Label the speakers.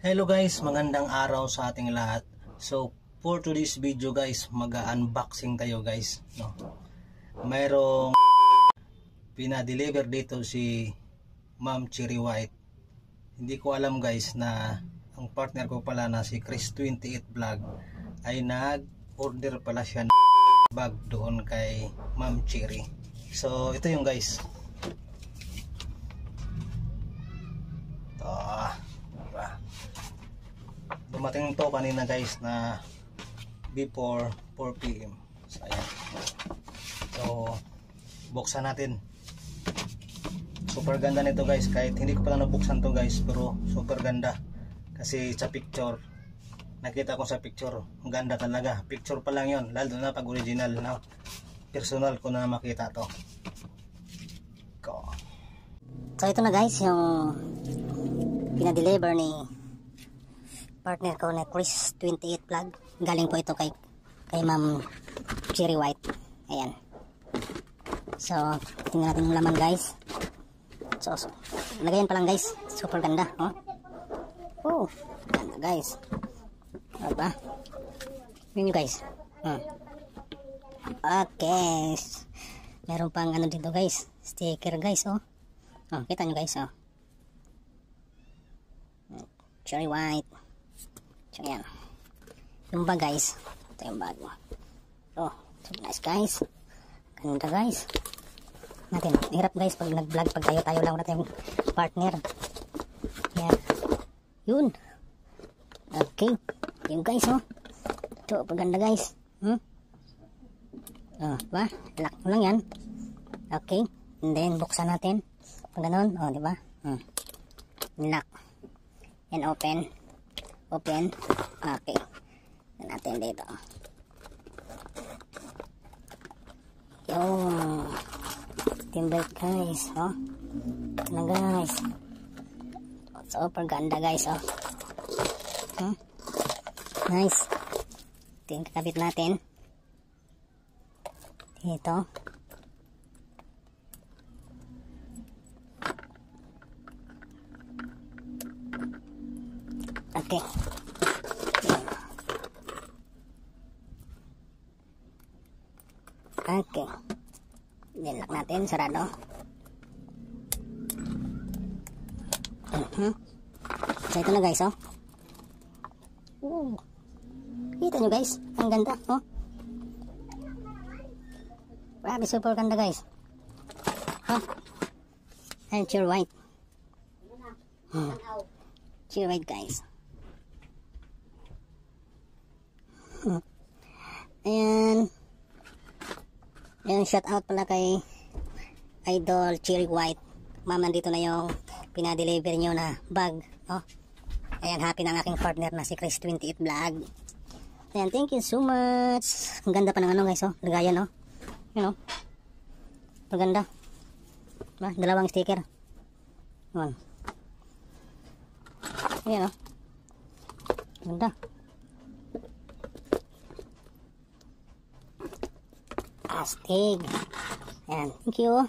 Speaker 1: Hello guys, magandang araw sa ating lahat. So for today's video guys, mag-unboxing tayo guys, no? Mayroong pinadeliver dito si Ma'am Cherry White. Hindi ko alam guys na ang partner ko pala na si Chris28 Vlog ay nag-order pala siya ng bag doon kay Ma'am Cherry. So ito yung guys. Dumating to kanina guys na before 4 PM. So ayan. So buksan natin. Super ganda nito guys, kahit hindi ko pa lang nabuksan to guys, pero super ganda. Kasi sa picture, nakita ko sa picture, ang ganda talaga. Picture pa lang yon, lalo na pag original na personal ko na makita to.
Speaker 2: So ito na guys, yung pinadeliver ni partner ko na Chris28 Vlog. Galing po ito kay Ma'am Cherry White. Ayan. So tingnan natin yung laman guys. So lagayan pa lang guys, super ganda, oh. Oh, ganda guys. Diba? Yun yung guys. Okay, meron pang ano dito guys, sticker guys, oh. Oh, kita nyo guys, oh. Cherry White. So yan, yung bag guys, ito yung bag. Oh, so nice guys, ganda guys. Natin, hirap guys pag nag-vlog, pag tayo lang natin partner. Yan, yun. Okay, yun guys, oh. Ito, paganda guys. Oh, diba? Lock mo lang yan. Okay, and then buksan natin pag ganun, oh, diba? Lock and open. Okay, ito natin dito. Yung timber guys, oh. Ito na guys, super ganda guys, oh. Nice. Ito yung kakabit natin dito. Okay. Okay. Lock natin, sarado. So ito na guys, oh. Kita nyo guys, ang ganda, oh. Grabe, super ganda guys. And Cherry White. Cherry White guys. Ayan. Ayan, shout out pala kay Idol Cherry White. Ma'am, nandito na yung pinadeliver nyo na bag, oh. Ayan, happy na ang aking partner na si Chris28 Vlog. Ayan, thank you so much. Ang ganda pa ng ano guys, oh. Lagayan, oh. You know, maganda. Diba? Dalawang sticker. Ayan. Ayan, oh. Ganda. Astig. Ayan, thank you.